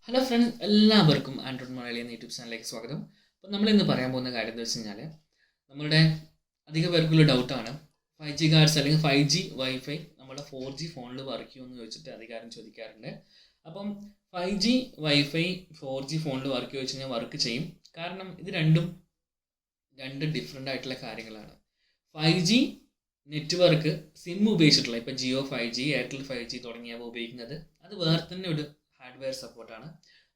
Hello friends, എല്ലാവർക്കും Android Malayali എന്ന YouTube ചാനലിലേക്ക് സ്വാഗതം. അപ്പോൾ നമ്മളിന്ന് പറയാൻ പോകുന്ന കാര്യം എന്ന് വെച്ച് കഴിഞ്ഞാൽ നമ്മുടെ അധിക പേർക്കുള്ള ഡൗട്ടാണ് 5G കാർഡ്സ് അല്ലെങ്കിൽ 5G വൈഫൈ നമ്മുടെ 4G ഫോണിൽ വർക്ക് ചെയ്യുമെന്ന് ചോദിച്ചിട്ട് അധികാരം ചോദിക്കാറുണ്ട്. അപ്പം 5G വൈഫൈ 4G ഫോണിൽ വർക്ക് ചോദിച്ചു കഴിഞ്ഞാൽ വർക്ക് ചെയ്യും. കാരണം ഇത് രണ്ട് ഡിഫറെൻ്റ് ആയിട്ടുള്ള കാര്യങ്ങളാണ്. 5G നെറ്റ്വർക്ക് സിം ഉപയോഗിച്ചിട്ടുള്ള ഇപ്പോൾ ജിയോ 5G, എയർടെൽ 5G തുടങ്ങിയവ ഉപയോഗിക്കുന്നത് അത് വേറെ തന്നെ ഒരു ഹാർഡ്വെയർ സപ്പോർട്ടാണ്.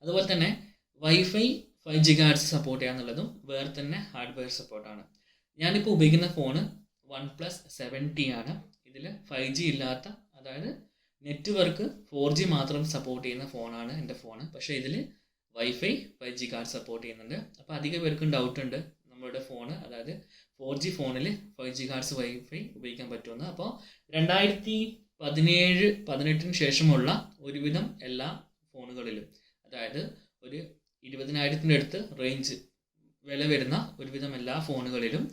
അതുപോലെ തന്നെ വൈഫൈ 5G കാർഡ്സ് സപ്പോർട്ട് ചെയ്യാന്നുള്ളതും വേറെ തന്നെ ഹാർഡ്വെയർ സപ്പോർട്ടാണ്. ഞാനിപ്പോൾ ഉപയോഗിക്കുന്ന ഫോണ് OnePlus 7T ആണ്. ഇതിൽ 5G ഇല്ലാത്ത, അതായത് നെറ്റ്വർക്ക് 4G മാത്രം സപ്പോർട്ട് ചെയ്യുന്ന ഫോണാണ് എൻ്റെ ഫോണ്. പക്ഷേ ഇതിൽ വൈഫൈ 5G കാർഡ് സപ്പോർട്ട് ചെയ്യുന്നുണ്ട്. അപ്പോൾ അധികം പേർക്കും ഡൗട്ട് ഉണ്ട് നമ്മളുടെ ഫോണ്, അതായത് 4G ഫോണിൽ 5G കാർഡ്സ് വൈഫൈ ഉപയോഗിക്കാൻ പറ്റുമെന്ന്. അപ്പോൾ 2017-18 ശേഷമുള്ള ഒരുവിധം എല്ലാ ഫോണുകളിലും, അതായത് ഒരു 20,000 അടുത്ത് റേഞ്ച് വില വരുന്ന ഒരുവിധം എല്ലാ ഫോണുകളിലും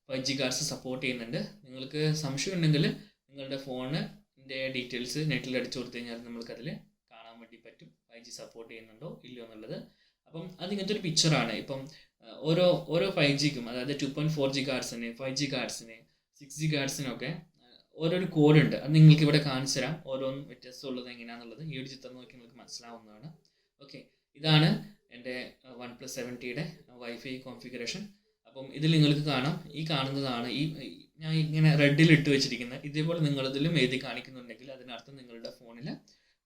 5G കാർഡ്സ് സപ്പോർട്ട് ചെയ്യുന്നുണ്ട്. നിങ്ങൾക്ക് സംശയം ഉണ്ടെങ്കിൽ നിങ്ങളുടെ ഫോണിൻ്റെ ഡീറ്റെയിൽസ് നെറ്റിൽ അടിച്ചു കൊടുത്തു കഴിഞ്ഞാൽ നമ്മൾക്കതിൽ കാണാൻ വേണ്ടി പറ്റും 5G സപ്പോർട്ട് ചെയ്യുന്നുണ്ടോ ഇല്ലയോ എന്നുള്ളത്. അപ്പം അതിങ്ങനത്തെ ഒരു പിക്ചറാണ്. ഇപ്പം ഓരോ 5Gക്കും, അതായത് 2.4G കാർഡ്സിന്, 5G കാർഡ്സിന്, 6G കാർഡ്സിനൊക്കെ ഓരോരു കോഡുണ്ട്. അത് നിങ്ങൾക്ക് ഇവിടെ കാണിച്ചു തരാം. ഓരോന്നും വ്യത്യസ്തമുള്ളത് എങ്ങനെയാണെന്നുള്ളത് ഈ ഒരു ചിത്രം നോക്കി നിങ്ങൾക്ക് മനസ്സിലാവുന്നതാണ്. ഓക്കെ, ഇതാണ് എൻ്റെ OnePlus 7Tയുടെ വൈഫൈ കോൺഫിഗറേഷൻ. അപ്പം ഇതിൽ നിങ്ങൾക്ക് കാണാം, ഈ കാണുന്നതാണ് ഞാൻ ഇങ്ങനെ റെഡിൽ ഇട്ട് വെച്ചിരിക്കുന്നത്. ഇതേപോലെ നിങ്ങളിതിലും എഴുതി കാണിക്കുന്നുണ്ടെങ്കിൽ അതിനർത്ഥം നിങ്ങളുടെ ഫോണിൽ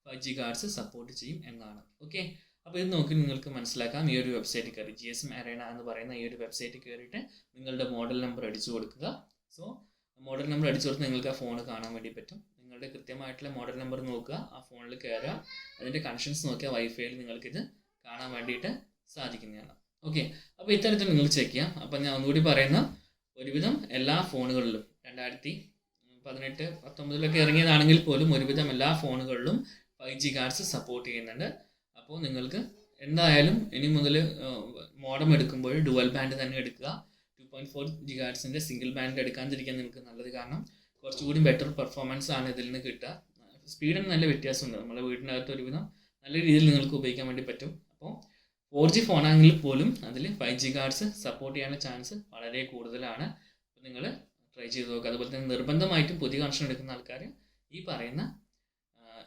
5G കാർഡ്സ് സപ്പോർട്ട് ചെയ്യും എന്നാണ്. ഓക്കെ, അപ്പോൾ ഇത് നോക്കി നിങ്ങൾക്ക് മനസ്സിലാക്കാം. ഈ ഒരു വെബ്സൈറ്റിൽ കയറി GSM Arena എന്ന് പറയുന്ന ഈ ഒരു വെബ്സൈറ്റിൽ കയറിയിട്ട് നിങ്ങളുടെ മോഡൽ നമ്പർ അടിച്ചു കൊടുക്കുക. സോ മോഡൽ നമ്പർ അടിച്ചു കൊടുത്ത് നിങ്ങൾക്ക് ആ ഫോൺ കാണാൻ വേണ്ടി പറ്റും. നിങ്ങളുടെ കൃത്യമായിട്ടുള്ള മോഡൽ നമ്പർ നോക്കുക, ആ ഫോണിൽ കയറുക, അതിൻ്റെ കണക്ഷൻസ് നോക്കിയാൽ വൈഫൈയിൽ നിങ്ങൾക്കിത് കാണാൻ വേണ്ടിയിട്ട് സാധിക്കുന്നതാണ്. ഓക്കെ, അപ്പോൾ ഇത്തരത്തിൽ നിങ്ങൾ ചെക്ക് ചെയ്യാം. അപ്പം ഞാൻ ഒന്നുകൂടി പറയുന്ന, ഒരുവിധം എല്ലാ ഫോണുകളിലും 2018-19 ഇറങ്ങിയതാണെങ്കിൽ പോലും ഒരുവിധം എല്ലാ ഫോണുകളിലും 5G കാർഡ്സ് സപ്പോർട്ട് ചെയ്യുന്നുണ്ട്. അപ്പോൾ നിങ്ങൾക്ക് എന്തായാലും ഇനി മുതൽ മോഡം എടുക്കുമ്പോൾ ഡുവൽ ബാൻഡ് തന്നെ എടുക്കുക. 2.4G കാർഡ്സിൻ്റെ സിംഗിൾ ബാൻഡ് എടുക്കാതിരിക്കാൻ നിങ്ങൾക്ക് നല്ലത്. കാരണം കുറച്ചുകൂടി ബെറ്റർ പെർഫോമൻസ് ആണ് ഇതിൽ നിന്ന് കിട്ടുക. സ്പീഡിന് നല്ല വ്യത്യാസമുണ്ട്. നമ്മുടെ വീടിനകത്ത് ഒരുവിധം നല്ല രീതിയിൽ നിങ്ങൾക്ക് ഉപയോഗിക്കാൻ വേണ്ടി പറ്റും. അപ്പോൾ 4G ഫോണാണെങ്കിൽ പോലും അതിൽ 5G കാർഡ്സ് സപ്പോർട്ട് ചെയ്യാനുള്ള ചാൻസ് വളരെ കൂടുതലാണ്. അപ്പോൾ നിങ്ങൾ ട്രൈ ചെയ്ത് നോക്കുക. അതുപോലെ തന്നെ നിർബന്ധമായിട്ടും പുതിയ കണക്ഷൻ എടുക്കുന്ന ആൾക്കാർ ഈ പറയുന്ന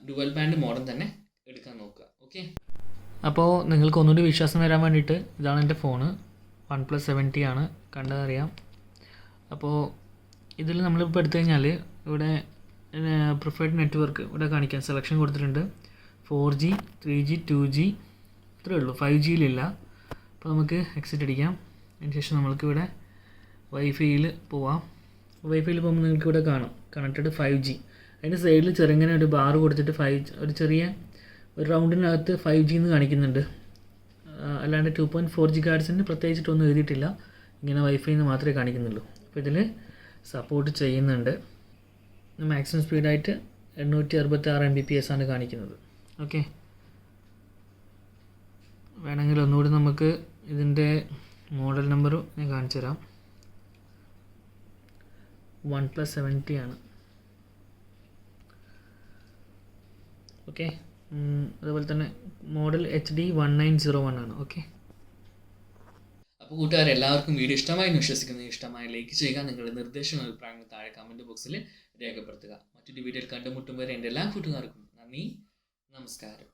ഡുവൽ ബാൻഡ് മോഡം തന്നെ എടുക്കാൻ നോക്കുക. ഓക്കെ, അപ്പോൾ നിങ്ങൾക്ക് ഒന്നുകൂടി വിശ്വാസം വരാൻ വേണ്ടിയിട്ട് ഇതാണ് എൻ്റെ ഫോണ്. OnePlus 7T ആണ്, കണ്ടതറിയാം. അപ്പോൾ ഇതിൽ നമ്മളിപ്പോൾ എടുത്തു കഴിഞ്ഞാൽ ഇവിടെ പ്രിഫേർഡ് നെറ്റ്വർക്ക് ഇവിടെ കാണിക്കാൻ സെലക്ഷൻ കൊടുത്തിട്ടുണ്ട്. 4G, 3G, 2G ഇത്രയേ ഉള്ളൂ. 5Gയിലില്ല. അപ്പോൾ നമുക്ക് എക്സിറ്റ് അടിക്കാം. അതിനുശേഷം നമ്മൾക്ക് ഇവിടെ വൈഫൈയിൽ പോവാം. വൈഫൈയിൽ പോകുമ്പോൾ നിങ്ങൾക്ക് ഇവിടെ കാണാം കണക്റ്റഡ് 5G. അതിൻ്റെ സൈഡിൽ ചെറുങ്ങനെ ഒരു ബാർ കൊടുത്തിട്ട് ഒരു ചെറിയ ഒരു റൗണ്ടിനകത്ത് 5G എന്ന് കാണിക്കുന്നുണ്ട്. അല്ലാണ്ട് 2.4G കാർഡ്സിന് പ്രത്യേകിച്ചിട്ടൊന്നും എഴുതിയിട്ടില്ല. ഇങ്ങനെ വൈഫൈ എന്ന് മാത്രമേ കാണിക്കുന്നുള്ളൂ. അപ്പോൾ ഇതിൽ സപ്പോർട്ട് ചെയ്യുന്നുണ്ട്. മാക്സിമം സ്പീഡായിട്ട് 866 Mbps ആണ് കാണിക്കുന്നത്. ഓക്കെ, വേണമെങ്കിൽ ഒന്നുകൂടി നമുക്ക് ഇതിൻ്റെ മോഡൽ നമ്പർ ഞാൻ കാണിച്ചു തരാം. OnePlus 7T ആണ്. ഓക്കെ, അതുപോലെ തന്നെ മോഡൽ HD1901 ആണ്. ഓക്കെ, അപ്പോൾ കൂട്ടുകാരെ, എല്ലാവർക്കും വീഡിയോ ഇഷ്ടമായി എന്ന് വിശ്വസിക്കുന്നു. ഇഷ്ടമായി ലൈക്ക് ചെയ്യുക. നിങ്ങളുടെ നിർദ്ദേശങ്ങളും അഭിപ്രായങ്ങൾ താഴെ കമൻറ്റ് ബോക്സിൽ രേഖപ്പെടുത്തുക. മറ്റൊരു വീഡിയോയിൽ കണ്ടുമുട്ടും വരെ എൻ്റെ എല്ലാ കൂട്ടുകാർക്കും നന്ദി, നമസ്കാരം.